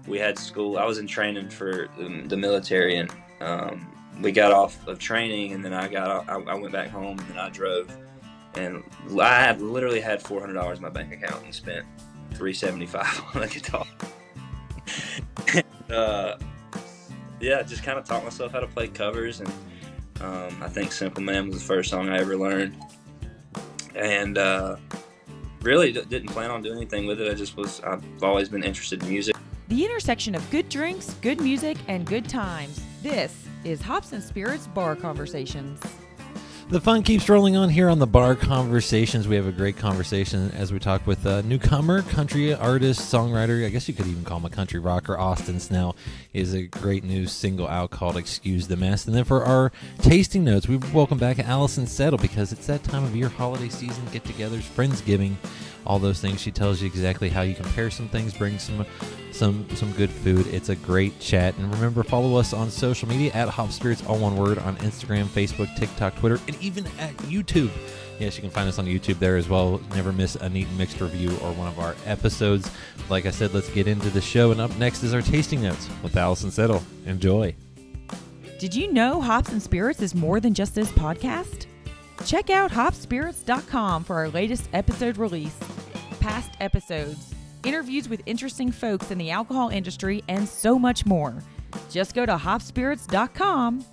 we had school. I was in training for the military, and we got off of training, and then I went back home, and then I drove, and I literally had $400 in my bank account and spent $375 on a guitar. Yeah, just kind of taught myself how to play covers, and I think Simple Man was the first song I ever learned, and really didn't plan on doing anything with it. I've always been interested in music. The intersection of good drinks, good music, and good times. This is Hops and Spirits Bar Conversations. The fun keeps rolling on here on the Bar Conversations. We have a great conversation as we talk with a newcomer, country artist, songwriter. I guess you could even call him a country rocker. Austin Snell is a great new single out called Excuse the Mess. And then for our tasting notes, we welcome back Alison Settle because it's that time of year, holiday season, get-togethers, Friendsgiving, all those things. She tells you exactly how you compare some things, bring some good food. It's a great chat. And remember, follow us on social media at Hop Spirits, all one word, on Instagram, Facebook, TikTok, Twitter, and even at YouTube. Yes, you can find us on YouTube there as well. Never miss a neat mixed review or one of our episodes. Like I said, let's get into the show. And up next is our tasting notes with Alison Settle. Enjoy. Did you know Hops and Spirits is more than just this podcast? Check out hopspirits.com for our latest episode release, past episodes, interviews with interesting folks in the alcohol industry, and so much more. Just go to hopspirits.com.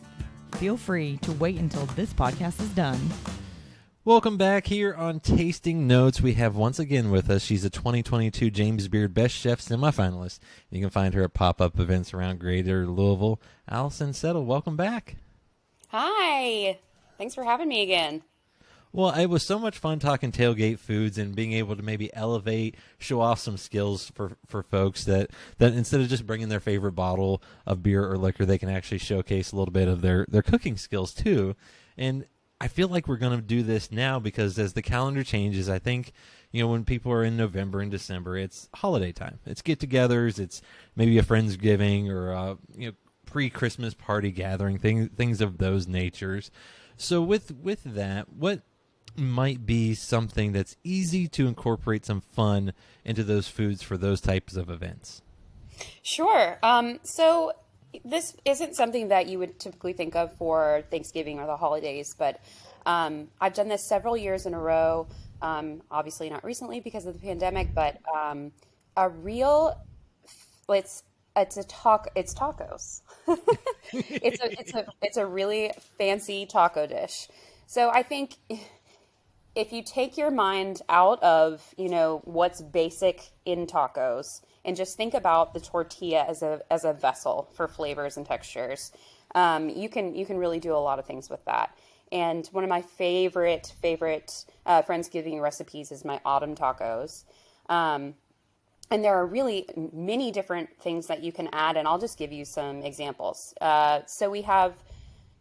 Feel free to wait until this podcast is done. Welcome back here on Tasting Notes. We have once again with us, she's a 2022 James Beard Best Chef semifinalist. You can find her at pop-up events around Greater Louisville. Alison Settle, welcome back. Hi. Thanks for having me again. Well, it was so much fun talking tailgate foods and being able to maybe elevate, show off some skills for folks that instead of just bringing their favorite bottle of beer or liquor, they can actually showcase a little bit of their cooking skills too. And I feel like we're going to do this now because as the calendar changes, I think, when people are in November and December, it's holiday time. It's get-togethers. It's maybe a Friendsgiving or pre-Christmas party gathering, things of those natures. So with that, what might be something that's easy to incorporate some fun into those foods for those types of events? Sure. So this isn't something that you would typically think of for Thanksgiving or the holidays, but I've done this several years in a row. Obviously not recently because of the pandemic, but it's tacos. It's a really fancy taco dish. So I think if you take your mind out of, what's basic in tacos and just think about the tortilla as a vessel for flavors and textures, you can really do a lot of things with that. And one of my favorite Friendsgiving recipes is my autumn tacos. And there are really many different things that you can add, and I'll just give you some examples. So we have,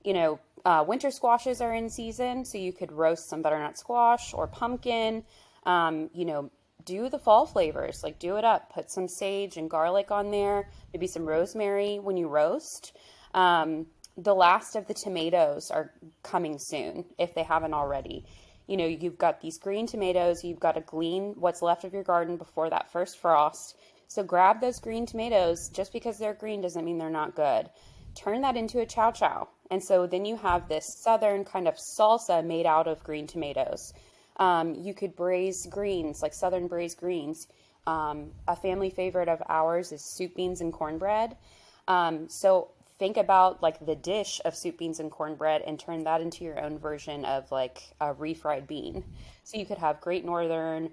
winter squashes are in season, so you could roast some butternut squash or pumpkin. Do the fall flavors, like do it up. Put some sage and garlic on there, maybe some rosemary when you roast. The last of the tomatoes are coming soon, if they haven't already. You've got these green tomatoes, you've got to glean what's left of your garden before that first frost. So grab those green tomatoes. Just because they're green doesn't mean they're not good. Turn that into a chow chow. And so then you have this southern kind of salsa made out of green tomatoes. You could braise greens, like southern braised greens. A family favorite of ours is soup beans and cornbread. So think about like the dish of soup beans and cornbread and turn that into your own version of like a refried bean. So you could have Great Northern,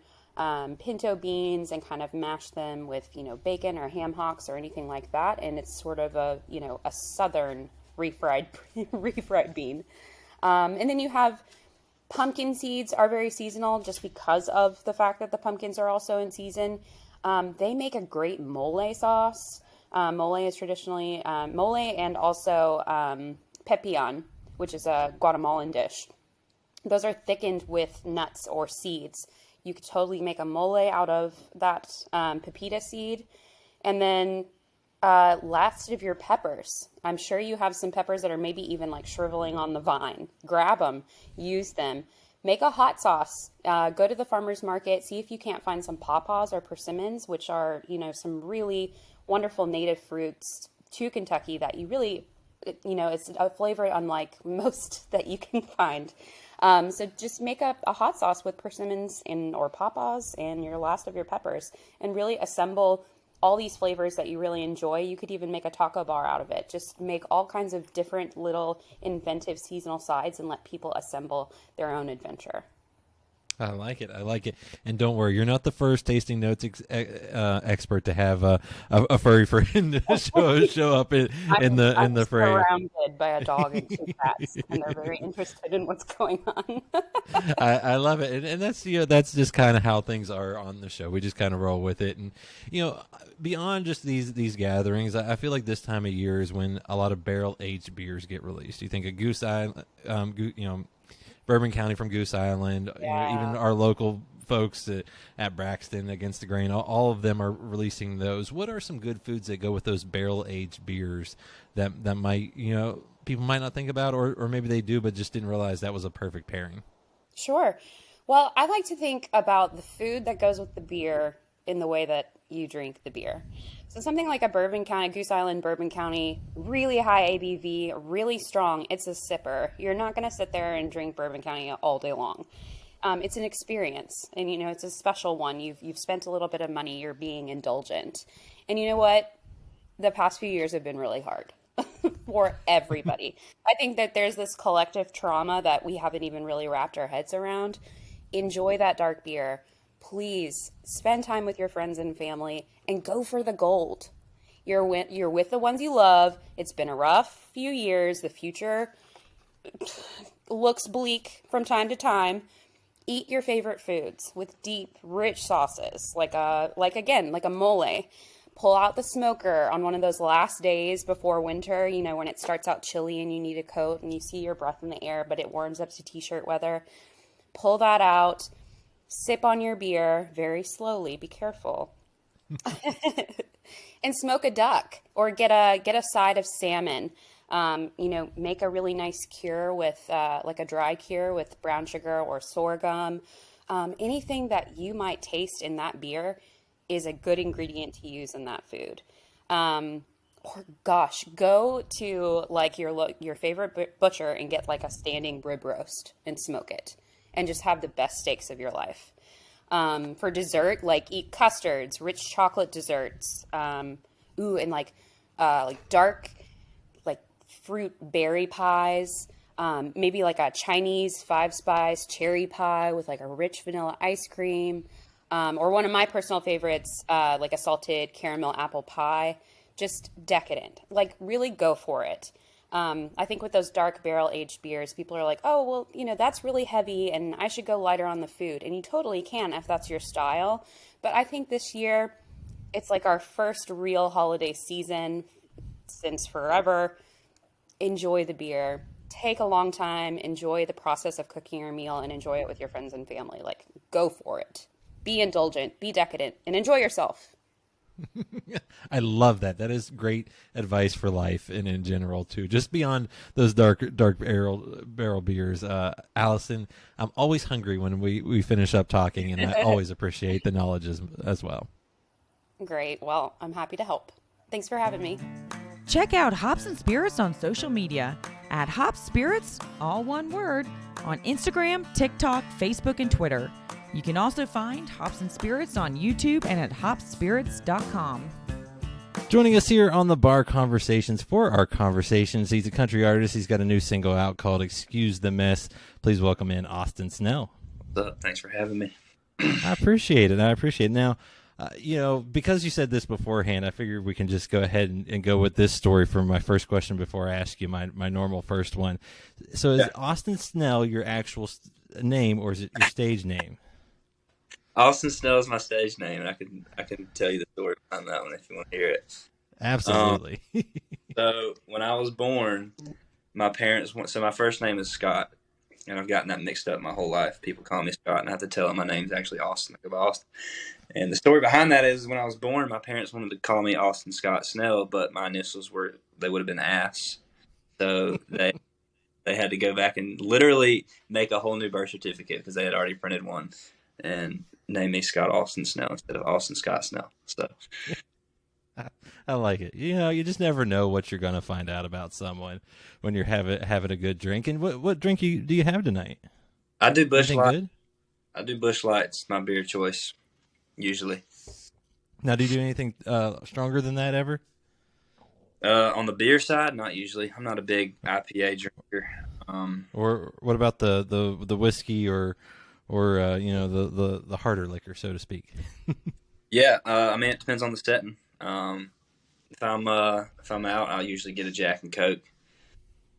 pinto beans and kind of mash them with, bacon or ham hocks or anything like that. And it's sort of a southern refried bean. And then you have pumpkin seeds are very seasonal just because of the fact that the pumpkins are also in season. They make a great mole sauce. Mole is traditionally mole and also pepián, which is a Guatemalan dish. Those are thickened with nuts or seeds. You could totally make a mole out of that pepita seed. And then last of your peppers. I'm sure you have some peppers that are maybe even like shriveling on the vine. Grab them, use them, make a hot sauce. Go to the farmer's market, see if you can't find some pawpaws or persimmons, which are, some really wonderful native fruits to Kentucky that you really, it's a flavor unlike most that you can find. So just make up a hot sauce with persimmons or pawpaws and your last of your peppers, and really assemble all these flavors that you really enjoy. You could even make a taco bar out of it. Just make all kinds of different little inventive seasonal sides and let people assemble their own adventure. I like it. I like it. And don't worry, you're not the first tasting notes expert to have a furry friend show up in the fray. I'm surrounded by a dog and 2 cats, and they're very interested in what's going on. I love it, and that's that's just kind of how things are on the show. We just kind of roll with it, and beyond just these gatherings, I feel like this time of year is when a lot of barrel aged beers get released. You think of Goose Island, Bourbon County from Goose Island, even our local folks at Braxton Against the Grain, all of them are releasing those. What are some good foods that go with those barrel-aged beers that might, people might not think about, or maybe they do but just didn't realize that was a perfect pairing? Sure. Well, I like to think about the food that goes with the beer in the way that you drink the beer. So something like a Goose Island Bourbon County, really high ABV, really strong. It's a sipper. You're not going to sit there and drink Bourbon County all day long. It's an experience, and it's a special one. You've spent a little bit of money. You're being indulgent, and you know what? The past few years have been really hard for everybody. I think that there's this collective trauma that we haven't even really wrapped our heads around. Enjoy that dark beer. Please spend time with your friends and family and go for the gold. You're with the ones you love. It's been a rough few years. The future looks bleak from time to time. Eat your favorite foods with deep, rich sauces, like a mole. Pull out the smoker on one of those last days before winter, when it starts out chilly and you need a coat and you see your breath in the air, but it warms up to t-shirt weather. Pull that out. Sip on your beer very slowly. Be careful. And smoke a duck or get a side of salmon. Make a really nice cure with like a dry cure with brown sugar or sorghum. Anything that you might taste in that beer is a good ingredient to use in that food. Or gosh, go to like your favorite butcher and get like a standing rib roast and smoke it. And just have the best steaks of your life. For dessert, eat custards, rich chocolate desserts. And like dark, fruit berry pies. Maybe like a Chinese 5-spice cherry pie with like a rich vanilla ice cream. Or one of my personal favorites, like a salted caramel apple pie. Just decadent. Really go for it. I think with those dark barrel-aged beers, people are like, oh, well, that's really heavy and I should go lighter on the food. And you totally can if that's your style. But I think this year, it's like our first real holiday season since forever. Enjoy the beer. Take a long time. Enjoy the process of cooking your meal and enjoy it with your friends and family. Go for it. Be indulgent. Be decadent. And enjoy yourself. I love that. That is great advice for life and in general too. Just beyond those dark barrel beers. Alison, I'm always hungry when we finish up talking, and I always appreciate the knowledge as well. Great. Well, I'm happy to help. Thanks for having me. Check out Hops and Spirits on social media at Hops Spirits, all one word, on Instagram, TikTok, Facebook, and Twitter. You can also find Hops and Spirits on YouTube and at hopspirits.com. Joining us here on the Bar Conversations for our conversations, he's a country artist. He's got a new single out called Excuse the Mess. Please welcome in Austin Snell. What's up? Thanks for having me. I appreciate it. Now, because you said this beforehand, I figured we can just go ahead and go with this story for my first question before I ask you my normal first one. So is Austin Snell your actual name, or is it your stage name? Austin Snell is my stage name, and I can tell you the story behind that one if you want to hear it. Absolutely. So when I was born, my first name is Scott, and I've gotten that mixed up my whole life. People call me Scott, and I have to tell them my name's actually Austin. I go by Austin. And the story behind that is when I was born, my parents wanted to call me Austin Scott Snell, but my initials would have been Ass. So they they had to go back and literally make a whole new birth certificate because they had already printed one and named me Scott Austin Snell instead of Austin Scott Snell. So I like it. You know, you just never know what you're going to find out about someone when you're having a good drink. And what drink do you have tonight? I do Busch Anything Light. good? I do Busch Lights, my beer choice, usually. Now, do you do anything stronger than that ever? On the beer side, not usually. I'm not a big IPA drinker. Or what about the whiskey or you know, the harder liquor, so to speak? Yeah, I mean, it depends on the setting. If I'm out, I'll usually get a Jack and Coke,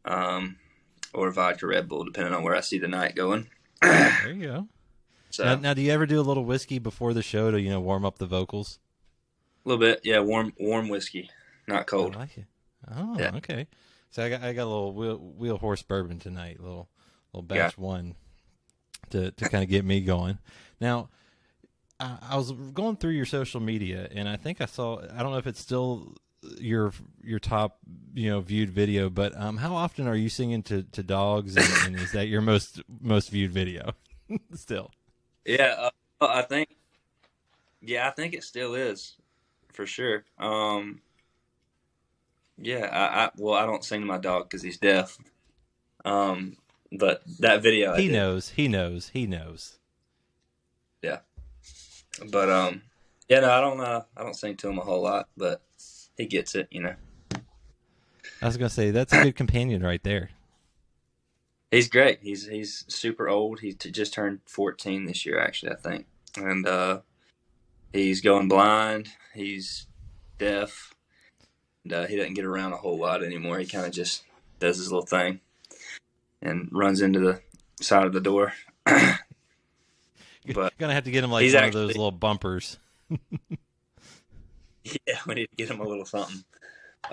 or a vodka Red Bull, depending on where I see the night going. There you go. So Now, do you ever do a little whiskey before the show to, you know, warm up the vocals? a little bit, yeah, warm whiskey, not cold. I like it. Oh, Yeah. okay. So I got a little wheel horse bourbon tonight, little batch one to kind of get me going. Now, I was going through your social media, and I think I saw. I don't know if it's still your top, you know, viewed video, but how often are you singing to dogs, and is that your most viewed video still? Yeah, I think it still is, for sure. Yeah, I don't sing to my dog because he's deaf. But that video, He knows. Yeah. But yeah, no, I don't sing to him a whole lot, but he gets it, you know. I was gonna say that's a good companion right there. He's great. He's super old. He just turned 14 this year, actually, I think. And he's going blind. He's deaf. And he doesn't get around a whole lot anymore. He kind of just does his little thing and runs into the side of the door. But Gonna have to get him like one of those little bumpers. Yeah, we need to get him a little something.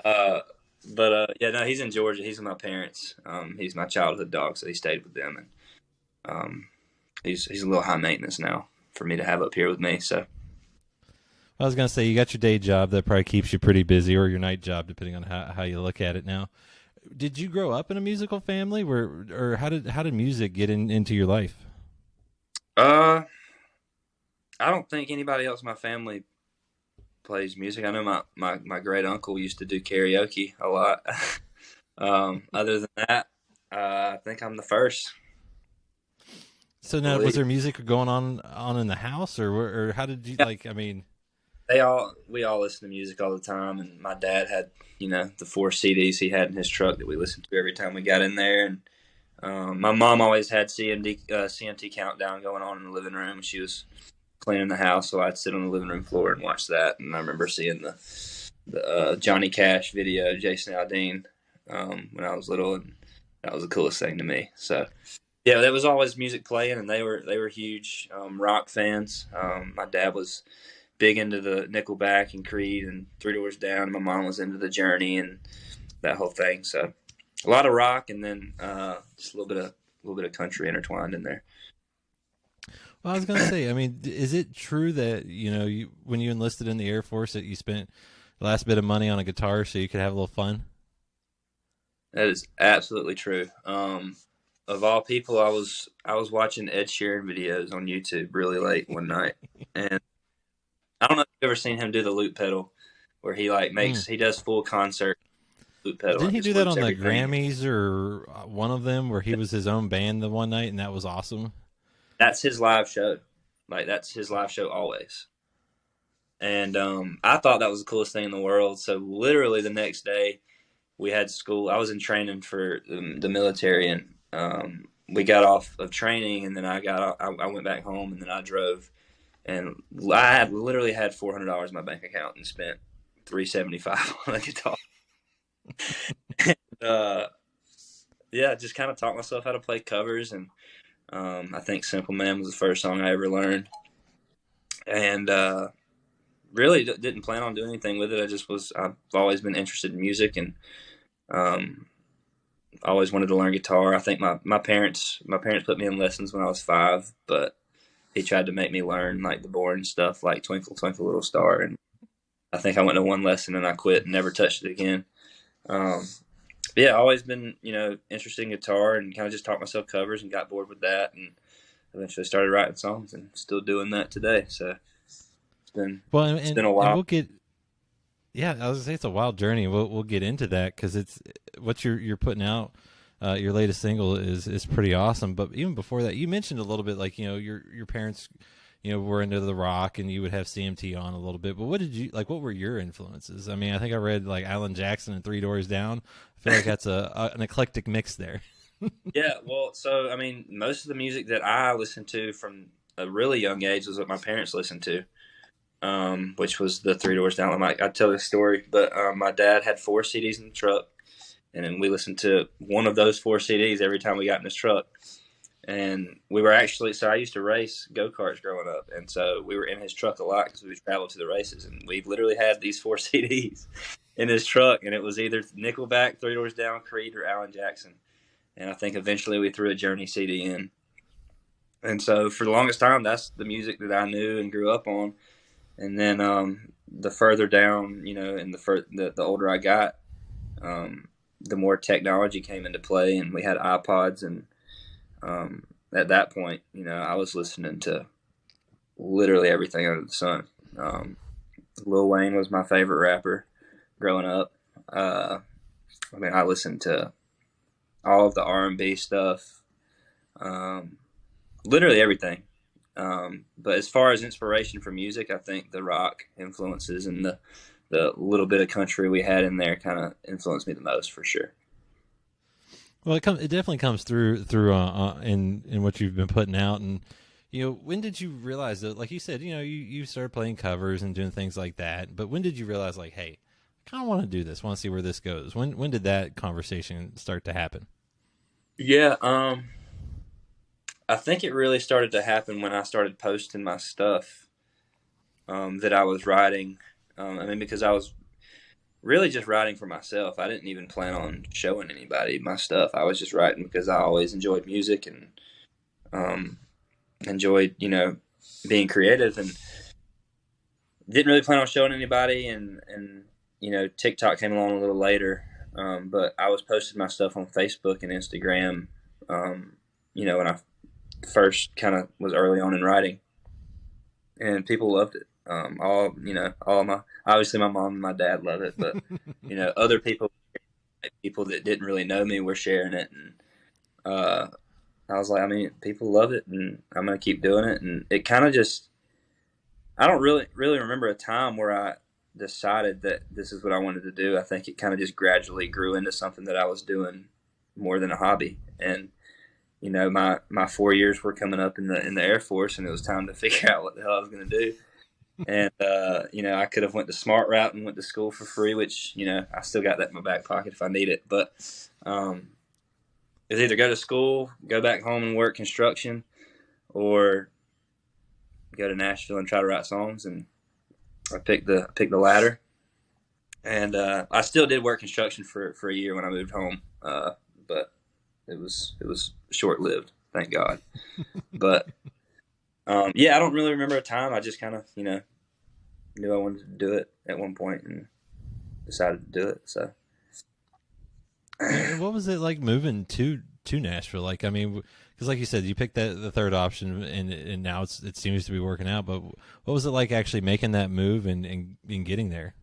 Yeah, no, he's in Georgia. He's with my parents. He's my childhood dog, so he stayed with them, and he's a little high maintenance now for me to have up here with me. So I was gonna say you got your day job that probably keeps you pretty busy, or your night job, depending on how you look at it. Now, did you grow up in a musical family, or how did music get into your life? I don't think anybody else in my family plays music. I know my great uncle used to do karaoke a lot. Other than that, I think I'm the first. So now, was there music going on in the house, or how did you like? I mean, we all listen to music all the time, and my dad had, you know, the 4 CDs he had in his truck that we listened to every time we got in there, and my mom always had CMT Countdown going on in the living room. She was cleaning the house, so I'd sit on the living room floor and watch that. And I remember seeing the Johnny Cash video, Jason Aldean, when I was little, and that was the coolest thing to me. So yeah, there was always music playing, and they were huge rock fans. My dad was big into the Nickelback and Creed and Three Doors Down. My mom was into the Journey and that whole thing. So a lot of rock, and then just a little bit of country intertwined in there. Well, I was going to say, I mean, is it true that, you know, when you enlisted in the Air Force that you spent the last bit of money on a guitar so you could have a little fun? That is absolutely true. Of all people, I was watching Ed Sheeran videos on YouTube really late one night, and I don't know if you've ever seen him do the loop pedal, where he like he does full concert loop pedal. Didn't he do that on the Grammys or one of them, where he was his own band the one night, and that was awesome? That's his live show. Like, that's his live show always. And I thought that was the coolest thing in the world. So literally the next day we had school. I was in training for the military, and we got off of training, and then I went back home, and then I drove, and I literally had $400 in my bank account and spent $375 on a guitar. And, yeah, just kind of taught myself how to play covers, and I think Simple Man was the first song I ever learned, and really didn't plan on doing anything with it. I've always been interested in music, and always wanted to learn guitar. I think my parents put me in lessons when I was 5, but he tried to make me learn like the boring stuff, like Twinkle Twinkle Little Star, and I think I went to one lesson and I quit and never touched it again. yeah, always been, interested in guitar and kind of just taught myself covers and got bored with that and eventually started writing songs and still doing that today. So Well, it's been a and while. we'll get. Yeah, I was gonna say it's a wild journey. We'll get into that because it's what you're putting out. Your latest single is pretty awesome. But even before that, you mentioned a little bit like your parents, were into the rock and you would have CMT on a little bit. But what did you like? What were your influences? I mean, I think I read like Alan Jackson and Three Doors Down. I feel like that's an eclectic mix there. Yeah, well, so I mean, most of the music that I listened to from a really young age was what my parents listened to, which was the Three Doors Down. I tell this story, but my dad had 4 CDs in the truck, and then we listened to one of those 4 CDs every time we got in his truck. And we were actually, so I used to race go-karts growing up, and so we were in his truck a lot because we would travel to the races, and we literally had these 4 CDs in his truck, and it was either Nickelback, Three Doors Down, Creed, or Alan Jackson. And I think eventually we threw a Journey CD in. And so for the longest time, that's the music that I knew and grew up on. And then the further down, and the older I got, the more technology came into play, and we had iPods. And at that point, I was listening to literally everything under the sun. Lil Wayne was my favorite rapper growing up. I mean, I listened to all of the R&B stuff, literally everything. But as far as inspiration for music, I think the rock influences and the little bit of country we had in there kind of influenced me the most, for sure. Well, it definitely comes through in what you've been putting out. And when did you realize that? Like you said, you started playing covers and doing things like that. But when did you realize, like, hey, I kind of want to do this. Want to see where this goes. When did that conversation start to happen? Yeah, I think it really started to happen when I started posting my stuff that I was writing. I mean, because I was really just writing for myself. I didn't even plan on showing anybody my stuff. I was just writing because I always enjoyed music and enjoyed, being creative, and didn't really plan on showing anybody. And TikTok came along a little later. But I was posting my stuff on Facebook and Instagram, when I first kind of was early on in writing, and people loved it. Obviously my mom and my dad love it, but, other people that didn't really know me were sharing it. And, I was like, I mean, people love it, and I'm going to keep doing it. And it kind of just, I don't really remember a time where I decided that this is what I wanted to do. I think it kind of just gradually grew into something that I was doing more than a hobby. And my 4 years were coming up in the Air Force, and it was time to figure out what the hell I was going to do. And I could have went the smart route and went to school for free, which I still got that in my back pocket if I need it. But it's either go to school, go back home and work construction, or go to Nashville and try to write songs. And I picked the latter, and I still did work construction for a year when I moved home, but it was short lived, thank God. But yeah, I don't really remember a time. I just kind of knew I wanted to do it at one point and decided to do it. So, and what was it like moving to Nashville? Like, I mean, because like you said, you picked the third option, and now it seems to be working out. But what was it like actually making that move and getting there?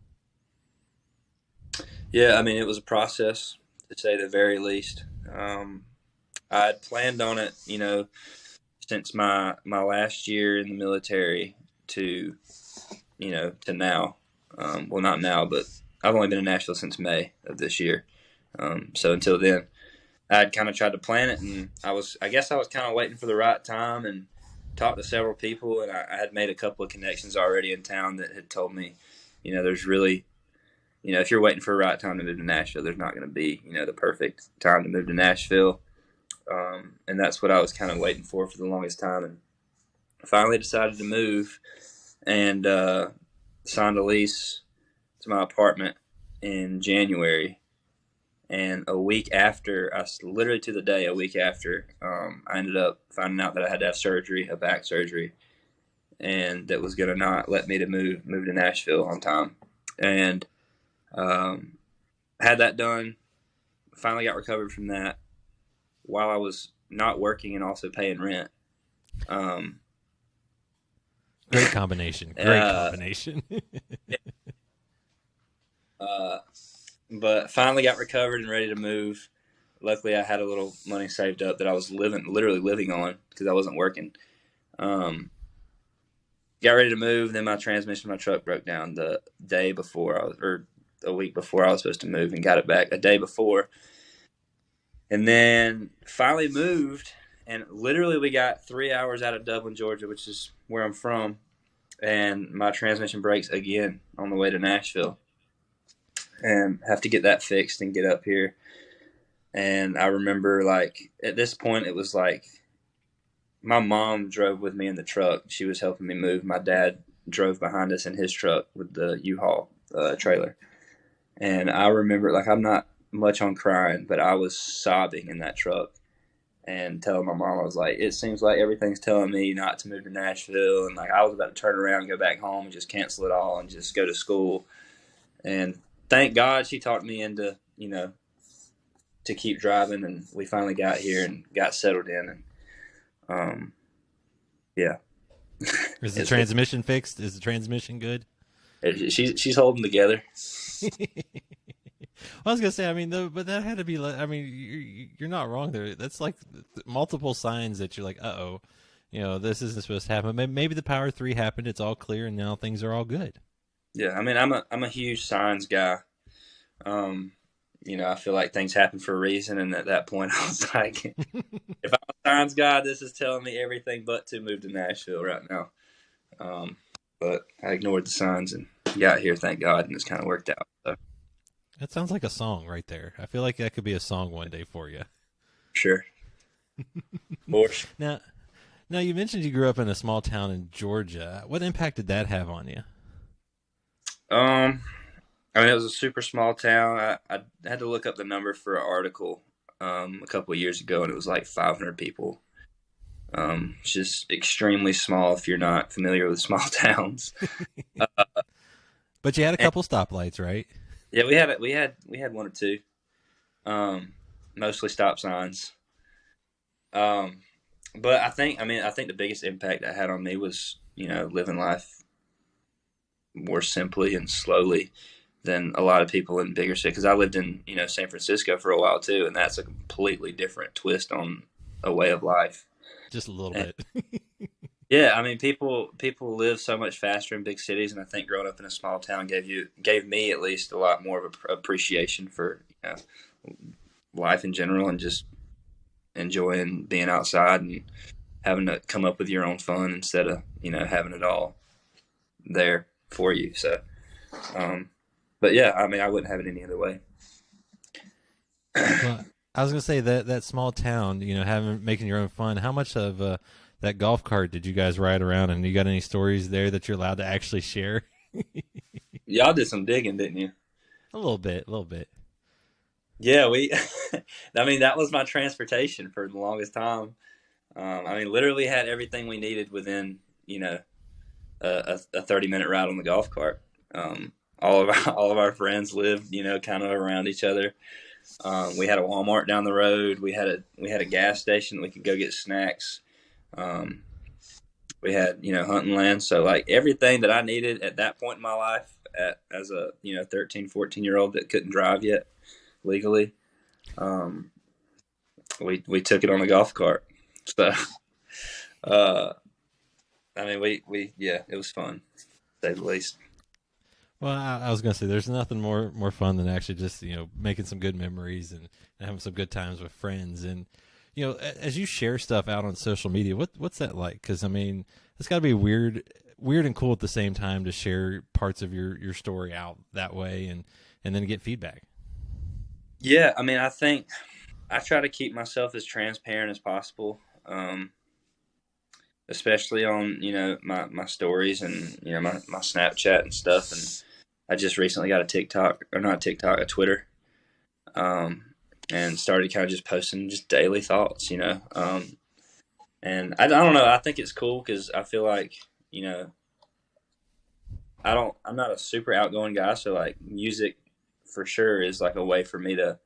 Yeah, I mean, it was a process, to say the very least. I had planned on it, since my last year in the military to now. Well, not now, but I've only been in Nashville since May of this year. So until then, I'd kind of tried to plan it, and I guess I was kind of waiting for the right time and talked to several people, and I had made a couple of connections already in town that had told me, there's really, if you're waiting for a right time to move to Nashville, there's not going to be, the perfect time to move to Nashville. And that's what I was kind of waiting for the longest time. And I finally decided to move and signed a lease to my apartment in January. And a week after, literally to the day, a week after, I ended up finding out that I had to have surgery, a back surgery, and that was going to not let me to move to Nashville on time. And had that done finally got recovered from that while I was not working and also paying rent. Great combination. Great combination. But finally got recovered and ready to move. Luckily, I had a little money saved up that I was literally living on because I wasn't working. Got ready to move. Then my transmission, my truck broke down the day before or a week before I was supposed to move, and got it back a day before. And then finally moved, and literally we got 3 hours out of Dublin, Georgia, which is where I'm from, and my transmission breaks again on the way to Nashville, and have to get that fixed and get up here. And I remember, like, at this point, it was like my mom drove with me in the truck. She was helping me move. My dad drove behind us in his truck with the U-Haul trailer. And I remember, like, I'm not much on crying, but I was sobbing in that truck and telling my mom, I was like, it seems like everything's telling me not to move to Nashville. And, like, I was about to turn around and go back home and just cancel it all and just go to school. And thank God she talked me into, you know, to keep driving. And we finally got here and got settled in. And, yeah. Is the transmission fixed? Is the transmission good? She's holding together. I was gonna say, I mean, but that had to be. I mean, you're not wrong there. That's like multiple signs that you're like, uh-oh, you know, this isn't supposed to happen. Maybe the Power 3 happened. It's all clear, and now things are all good. Yeah, I mean, I'm a huge signs guy. You know, I feel like things happen for a reason, and at that point, I was like, if I'm a signs guy, this is telling me everything but to move to Nashville right now. But I ignored the signs and got here, thank God, and it's kind of worked out. So. That sounds like a song right there. I feel like that could be a song one day for you. Sure. Now, you mentioned you grew up in a small town in Georgia. What impact did that have on you? I mean, it was a super small town. I had to look up the number for an article a couple of years ago, and it was like 500 people. It's just extremely small if you're not familiar with small towns. But you had a couple stoplights, right? Yeah, we had one or two, mostly stop signs. But I think the biggest impact that had on me was, you know, living life more simply and slowly than a lot of people in bigger cities. Because I lived in, you know, San Francisco for a while too, and that's a completely different twist on a way of life. Just a little bit. Yeah, I mean, people live so much faster in big cities, and I think growing up in a small town gave me at least a lot more of appreciation for, you know, life in general, and just enjoying being outside and having to come up with your own fun instead of, you know, having it all there for you. So, but yeah, I mean, I wouldn't have it any other way. Well, I was gonna say that small town, you know, making your own fun. How much of that golf cart did you guys ride around, and you got any stories there that you're allowed to actually share? Y'all did some digging, didn't you? A little bit. Yeah, I mean, that was my transportation for the longest time. I mean, literally had everything we needed within, you know, a 30-minute ride on the golf cart. All of our friends lived, you know, kind of around each other. We had a Walmart down the road. We had a gas station that we could go get snacks. We had, you know, hunting land. So like everything that I needed at that point in my life as a, you know, 13, 14-year-old that couldn't drive yet legally, we took it on a golf cart. So, I mean, it was fun, to say the least. Well, I was going to say, there's nothing more fun than actually just, you know, making some good memories and having some good times with friends. And, you know, as you share stuff out on social media, what's that like? Because, I mean, it's got to be weird and cool at the same time to share parts of your story out that way and then get feedback. Yeah, I mean, I think I try to keep myself as transparent as possible, especially on, you know, my stories and, you know, my Snapchat and stuff. And I just recently got a Twitter, and started kind of just posting just daily thoughts, you know. And I don't know, I think it's cool because I feel like, you know, I'm not a super outgoing guy, so like music for sure is like a way for me to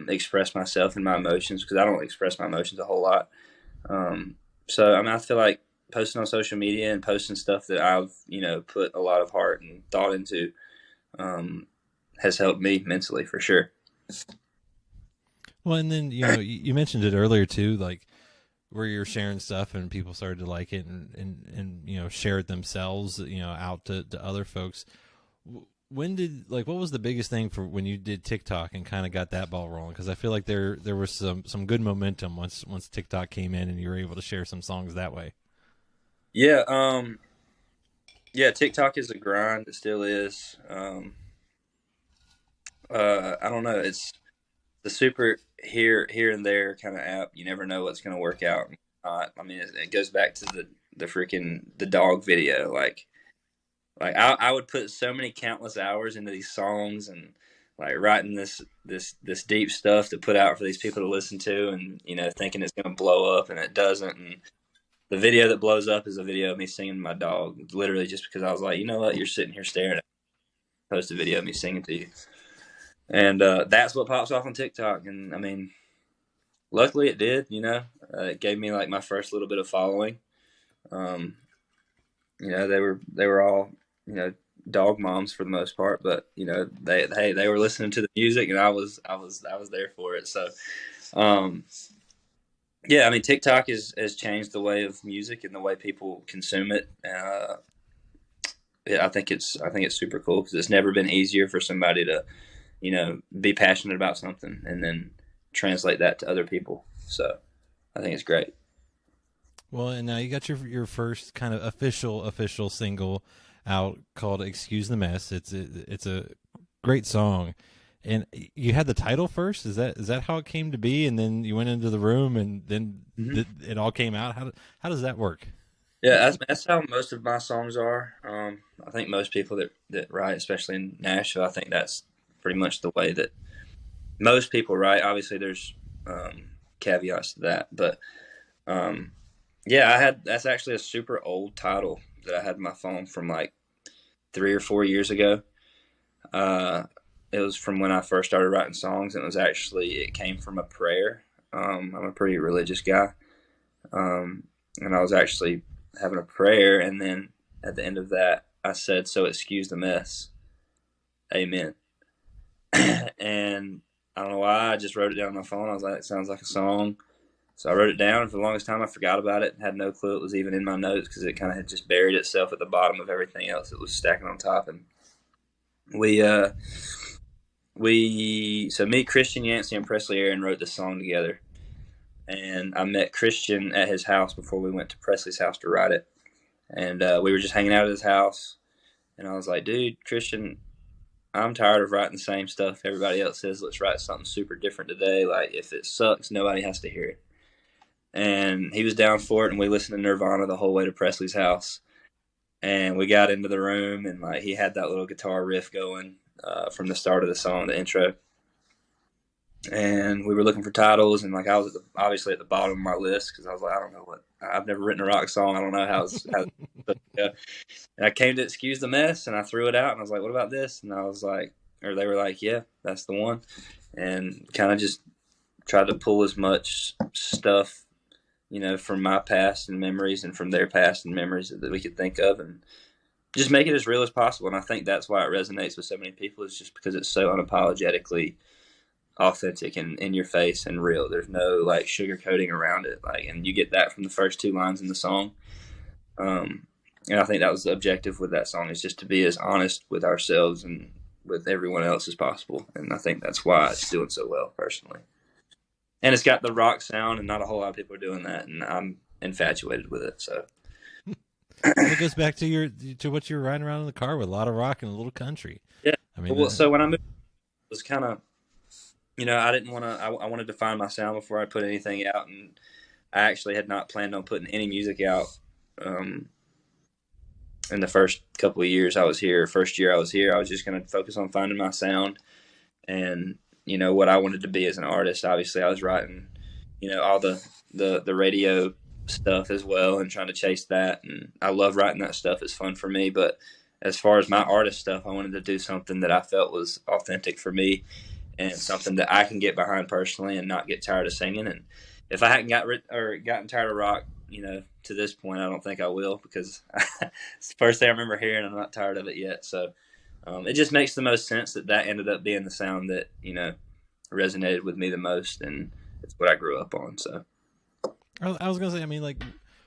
express myself and my emotions, because I don't express my emotions a whole lot. So I mean, I feel like posting on social media and posting stuff that I've, put a lot of heart and thought into, has helped me mentally for sure. Well, and then, you mentioned it earlier too, like where you're sharing stuff and people started to like it and share it themselves, out to other folks. What was the biggest thing for when you did TikTok and kind of got that ball rolling? Because I feel like there was some good momentum once TikTok came in and you were able to share some songs that way. Yeah. Yeah. TikTok is a grind. It still is. I don't know. It's the super here and there kind of app. You never know what's going to work out. I mean, it goes back to the dog video. Like I would put so many countless hours into these songs and like writing this deep stuff to put out for these people to listen to, and thinking it's going to blow up, and it doesn't. And the video that blows up is a video of me singing to my dog, literally just because I was like, you know what, you're sitting here staring at me, post a video of me singing to you. And that's what pops off on TikTok. And I mean, luckily it did. It gave me like my first little bit of following. They were all dog moms for the most part, but they were listening to the music, and I was there for it. So yeah, I mean, TikTok has changed the way of music and the way people consume it. I think it's super cool, because it's never been easier for somebody to be passionate about something and then translate that to other people. So I think it's great. Well, and now you got your first kind of official single out called "Excuse the Mess." It's a great song, and you had the title first. Is that how it came to be? And then you went into the room, and then it all came out. How does that work? Yeah, that's how most of my songs are. I think most people that write, especially in Nashville, I think that's pretty much the way that most people write. Obviously, there's caveats to that, but yeah, that's actually a super old title that I had in my phone from like 3 or 4 years ago. It was from when I first started writing songs, and it came from a prayer. I'm a pretty religious guy, and I was actually having a prayer, and then at the end of that, I said, "So excuse the mess, amen." And I don't know why, I just wrote it down on my phone. I was like, it sounds like a song. So I wrote it down, and for the longest time I forgot about it and had no clue it was even in my notes, because it kind of had just buried itself at the bottom of everything else that was stacking on top. And me, Christian Yancey, and Presley Aaron wrote this song together. And I met Christian at his house before we went to Presley's house to write it. And we were just hanging out at his house. And I was like, dude, Christian, I'm tired of writing the same stuff everybody else says. Let's write something super different today. Like, if it sucks, nobody has to hear it. And he was down for it, and we listened to Nirvana the whole way to Presley's house. And we got into the room, and like he had that little guitar riff going from the start of the song, the intro. And we were looking for titles, and like I was obviously at the bottom of my list, because I was like, I don't know I've never written a rock song. I don't know how yeah. And I came to Excuse the Mess, and I threw it out, and I was like, what about this? And I was like, or they were like, yeah, that's the one. And kind of just tried to pull as much stuff, from my past and memories, and from their past and memories that we could think of, and just make it as real as possible. And I think that's why it resonates with so many people, is just because it's so unapologetically authentic and in your face and real. There's no like sugarcoating around it. And you get that from the first 2 lines in the song. And I think that was the objective with that song, is just to be as honest with ourselves and with everyone else as possible. And I think that's why it's doing so well, personally. And it's got the rock sound, and not a whole lot of people are doing that, and I'm infatuated with it. So it goes back to what you're riding around in the car with, a lot of rock and a little country. Yeah. I mean, so when I moved, it was kind of, I didn't want to. I wanted to find my sound before I put anything out, and I actually had not planned on putting any music out. In the first couple of years I was here, first year I was here, I was just going to focus on finding my sound and what I wanted to be as an artist. Obviously, I was writing, all the radio stuff as well, and trying to chase that. And I love writing that stuff. It's fun for me. But as far as my artist stuff, I wanted to do something that I felt was authentic for me, and something that I can get behind personally and not get tired of singing. And if I hadn't gotten tired of rock, to this point, I don't think I will, because it's the first thing I remember hearing. I'm not tired of it yet. So it just makes the most sense that ended up being the sound that, resonated with me the most. And it's what I grew up on. So I was going to say, I mean, like,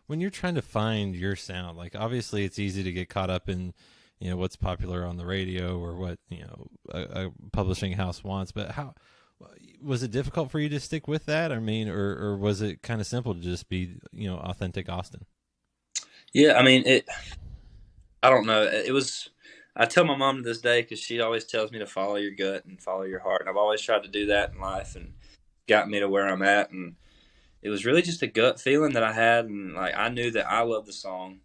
when you're trying to find your sound, like, obviously it's easy to get caught up in, what's popular on the radio or what, a publishing house wants. But how was it difficult for you to stick with that? I mean, or was it kind of simple to just be, authentic Austin? Yeah, I mean, I don't know. It was, I tell my mom to this day, because she always tells me to follow your gut and follow your heart. And I've always tried to do that in life, and got me to where I'm at. And it was really just a gut feeling that I had. And like, I knew that I loved the song.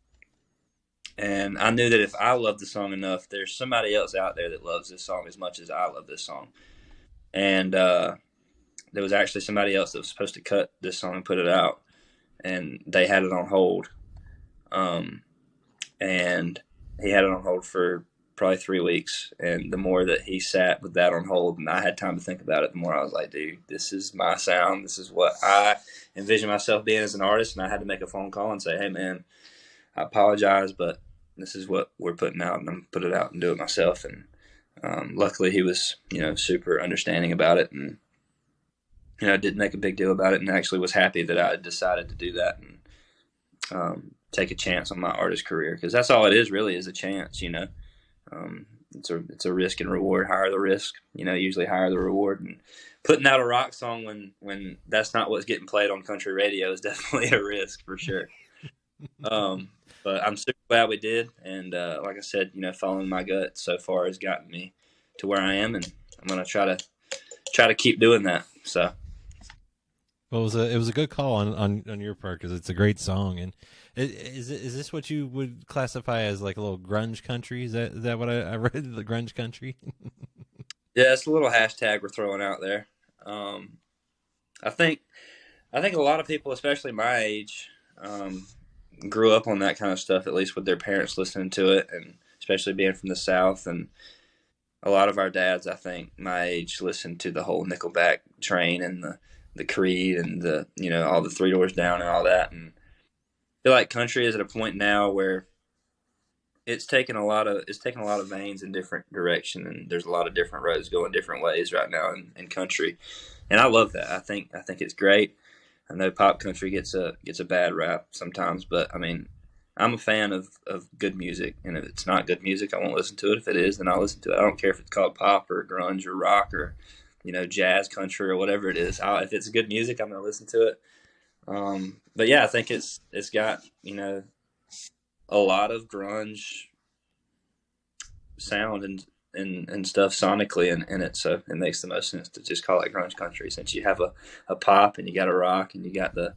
And I knew that if I loved the song enough, there's somebody else out there that loves this song as much as I love this song. And there was actually somebody else that was supposed to cut this song and put it out, and they had it on hold. And he had it on hold for probably 3 weeks. And the more that he sat with that on hold and I had time to think about it, the more I was like, dude, this is my sound. This is what I envision myself being as an artist. And I had to make a phone call and say, hey, man, I apologize, but this is what we're putting out, and I'm going to put it out and do it myself. And luckily he was, super understanding about it, and, didn't make a big deal about it, and actually was happy that I had decided to do that and take a chance on my artist career, because that's all it is, really, is a chance. It's a risk and reward. Higher the risk, usually higher the reward. And putting out a rock song when that's not what's getting played on country radio is definitely a risk, for sure. But I'm super glad we did. And like I said, following my gut so far has gotten me to where I am, and I'm going to try to keep doing that. So. Well, it was a good call on your part, because it's a great song. And is this what you would classify as like a little grunge country? Is that what I read, the grunge country? Yeah, it's a little hashtag we're throwing out there. I think a lot of people, especially my age, grew up on that kind of stuff, at least with their parents listening to it, and especially being from the South. And a lot of our dads, I think, my age, listened to the whole Nickelback train and the Creed and the, all the Three Doors Down and all that. And I feel like country is at a point now where it's taken a lot of veins in different direction, and there's a lot of different roads going different ways right now in country. And I love that. I think it's great. I know pop country gets a bad rap sometimes, but I mean, I'm a fan of good music, and if it's not good music, I won't listen to it. If it is, then I'll listen to it. I don't care if it's called pop or grunge or rock or, jazz country or whatever it is. If it's good music, I'm going to listen to it. But yeah, I think it's got, a lot of grunge sound and stuff sonically in it, so it makes the most sense to just call it grunge country, since you have a pop and you got a rock and you got the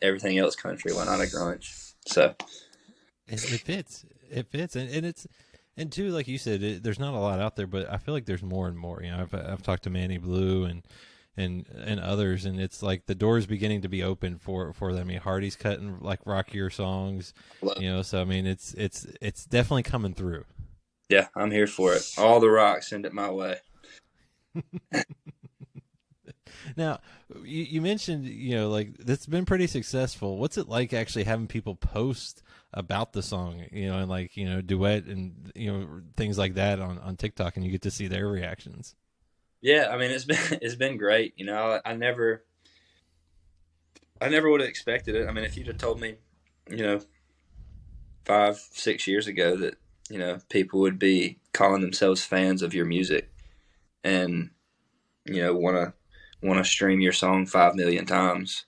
everything else country. Why not a grunge? So it fits and it's, and too, like you said, there's not a lot out there, but I feel like there's more and more. I've talked to Manny Blue and others, and it's like the door's beginning to be open for them. I mean, Hardy's cutting like rockier songs, so I mean, it's definitely coming through. Yeah, I'm here for it. All the rock, send it my way. Now, you mentioned, like, that's been pretty successful. What's it like actually having people post about the song, and like, duet and, things like that on TikTok, and you get to see their reactions? Yeah, I mean, it's been great. I never would have expected it. I mean, if you'd have told me, 5-6 years ago that, people would be calling themselves fans of your music and, want to stream your song 5 million times,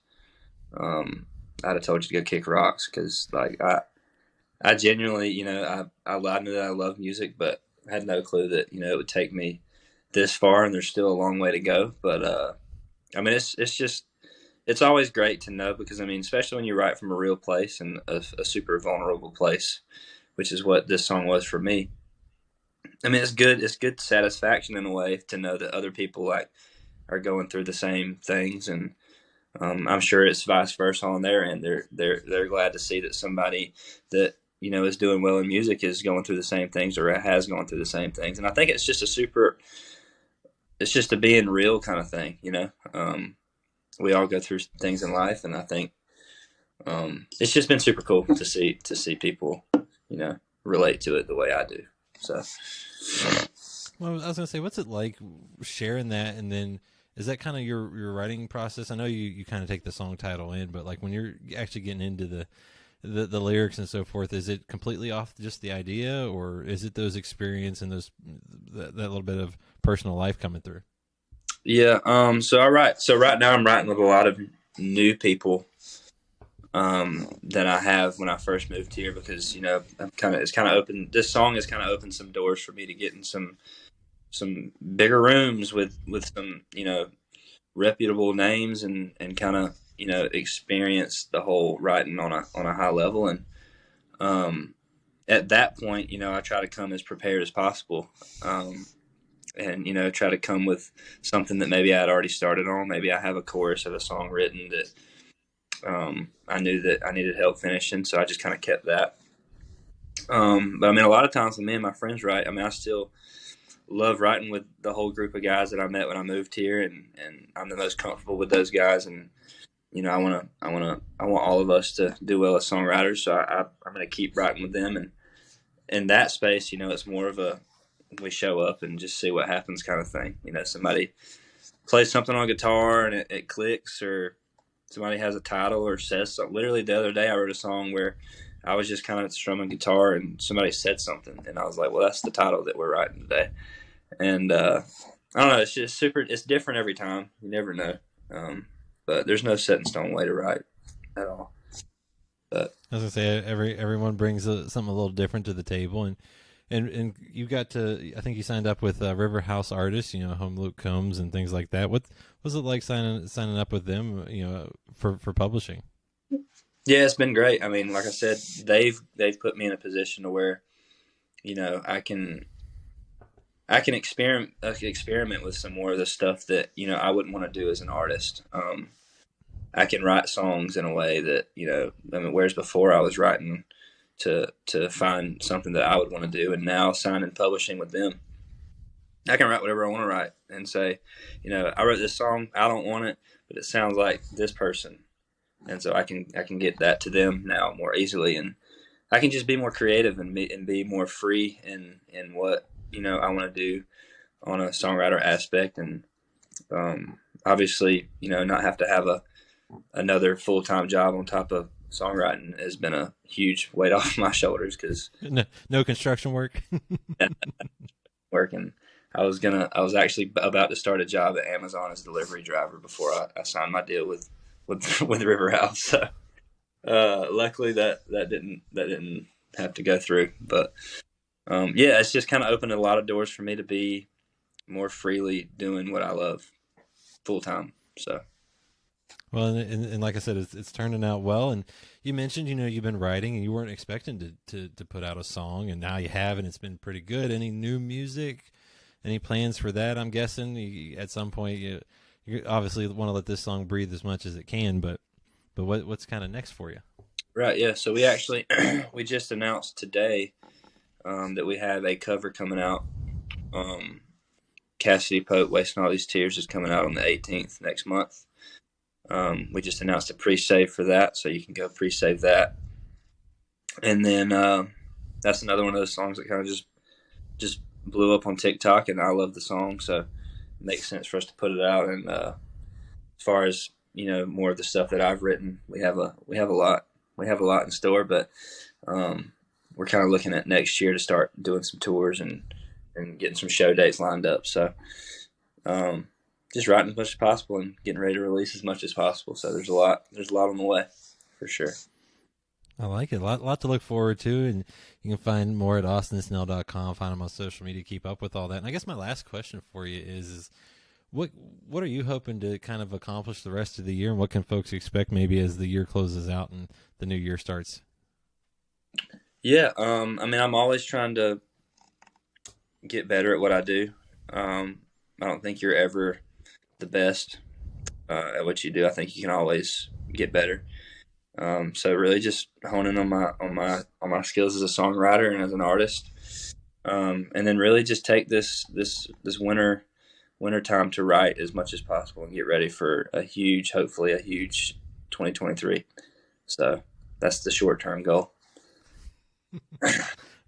I'd have told you to go kick rocks, because like I genuinely, I knew that I love music, but I had no clue that, it would take me this far, and there's still a long way to go. But I mean, it's always great to know, because I mean, especially when you write from a real place and a super vulnerable place, which is what this song was for me. I mean, it's good satisfaction in a way to know that other people like are going through the same things, and I'm sure it's vice versa on their end. They're glad to see that somebody that is doing well in music is going through the same things, or has gone through the same things. And I think it's just a super it's just a being real kind of thing, we all go through things in life, and I think it's just been super cool to see people, relate to it the way I do. So, well, I was gonna say, what's it like sharing that, and then is that kind of your writing process? I know you kind of take the song title in, but like when you're actually getting into the lyrics and so forth, is it completely off just the idea, or is it those experience and that little bit of personal life coming through? Yeah. So right now I'm writing with a lot of new people that I have when I first moved here, because it's kind of opened, this song has kind of opened some doors for me to get in some bigger rooms with some reputable names, and kind of experience the whole writing on a high level. And at that point, I try to come as prepared as possible, and try to come with something that maybe I had already started on. Maybe I have a chorus of a song written that I knew that I needed help finishing, so I just kind of kept that. But I mean, a lot of times when me and my friends write, I mean, I still love writing with the whole group of guys that I met when I moved here, and I'm the most comfortable with those guys. And I want all of us to do well as songwriters, so I'm going to keep writing with them. And in that space, it's more of a, we show up and just see what happens kind of thing. Somebody plays something on guitar and it clicks, or somebody has a title or says something. Literally the other day I wrote a song where I was just kind of strumming guitar and somebody said something, and I was like, well, that's the title that we're writing today. And I don't know, it's just it's different every time. You never know. But there's no set in stone way to write at all. But I was gonna say, everyone brings something a little different to the table, and you got to, I think you signed up with River House Artists, Home Luke Combs and things like that. What was it like signing up with them, for publishing? Yeah, it's been great. I mean, like I said, they've put me in a position to where, I can experiment with some more of the stuff that, I wouldn't want to do as an artist. I can write songs in a way that, whereas before I was writing to find something that I would want to do, and now signing publishing with them, I can write whatever I want to write and say, I wrote this song, I don't want it, but it sounds like this person. And so I can get that to them now more easily, and I can just be more creative and be more free in what, I want to do on a songwriter aspect. And obviously, not have to have another full-time job on top of songwriting has been a huge weight off my shoulders, because no construction work. Working. I was actually about to start a job at Amazon as a delivery driver before I signed my deal with River House. So luckily that didn't have to go through. But yeah, it's just kind of opened a lot of doors for me to be more freely doing what I love full time. So. Well, and like I said, it's turning out well. And you mentioned, you've been writing and you weren't expecting to put out a song, and now you have, and it's been pretty good. Any new music? Any plans for that? I'm guessing at some point you obviously want to let this song breathe as much as it can, but what's kind of next for you? Right. Yeah. So we actually we just announced today that we have a cover coming out. Cassidy Pope, Wasting All These Tears, is coming out on the 18th next month. We just announced a pre-save for that, so you can go pre-save that. And then that's another one of those songs that kind of just blew up on TikTok, and I love the song, so it makes sense for us to put it out. And as far as more of the stuff that I've written, we have a lot in store, but we're kind of looking at next year to start doing some tours and getting some show dates lined up. So just writing as much as possible and getting ready to release as much as possible. So there's a lot on the way for sure. I like it. A lot to look forward to, and you can find more at austinsnell.com. Find them on social media, keep up with all that. And I guess my last question for you is what are you hoping to kind of accomplish the rest of the year, and what can folks expect maybe as the year closes out and the new year starts? Yeah, I mean, I'm always trying to get better at what I do. I don't think you're ever the best at what you do. I think you can always get better. So really just honing on my skills as a songwriter and as an artist. And then really just take this winter wintertime to write as much as possible and get ready for hopefully a huge 2023. So that's the short-term goal.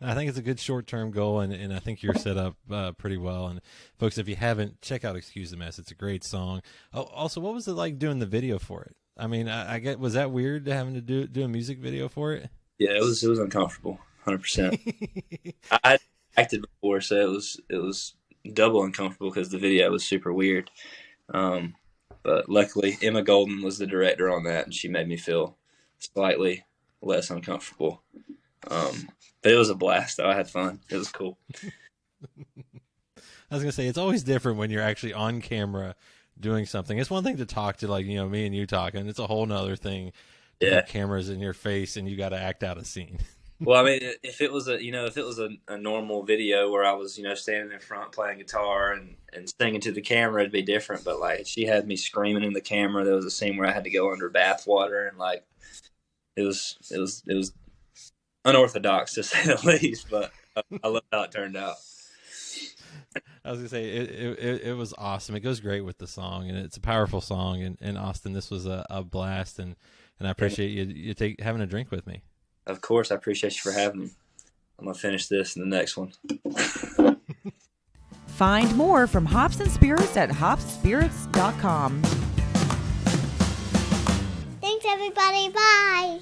I think it's a good short-term goal, and I think you're set up pretty well. And folks, if you haven't, check out "Excuse the Mess." It's a great song. Oh, also, what was it like doing the video for it? I mean, was that weird having to do a music video for it? Yeah, it was uncomfortable, 100%. I acted before, so it was double uncomfortable because the video was super weird. But luckily, Emma Golden was the director on that, and she made me feel slightly less uncomfortable. But it was a blast, though. I had fun. It was cool. I was going to say, it's always different when you're actually on camera doing something. It's one thing to talk to, like, me and you talking. It's a whole nother thing to have cameras in your face and you got to act out a scene. Well, I mean, if it was a normal video where I was, standing in front playing guitar and singing to the camera, it'd be different. But, like, she had me screaming in the camera. There was a scene where I had to go under bath water, and, like, it was unorthodox, to say the least, but I love how it turned out. I was gonna say it was awesome. It goes great with the song, and it's a powerful song. And Austin, this was a blast, and I appreciate you having a drink with me. Of course, I appreciate you for having me. I'm gonna finish this in the next one. Find more from Hops and Spirits at hopspirits.com. Thanks, everybody. Bye.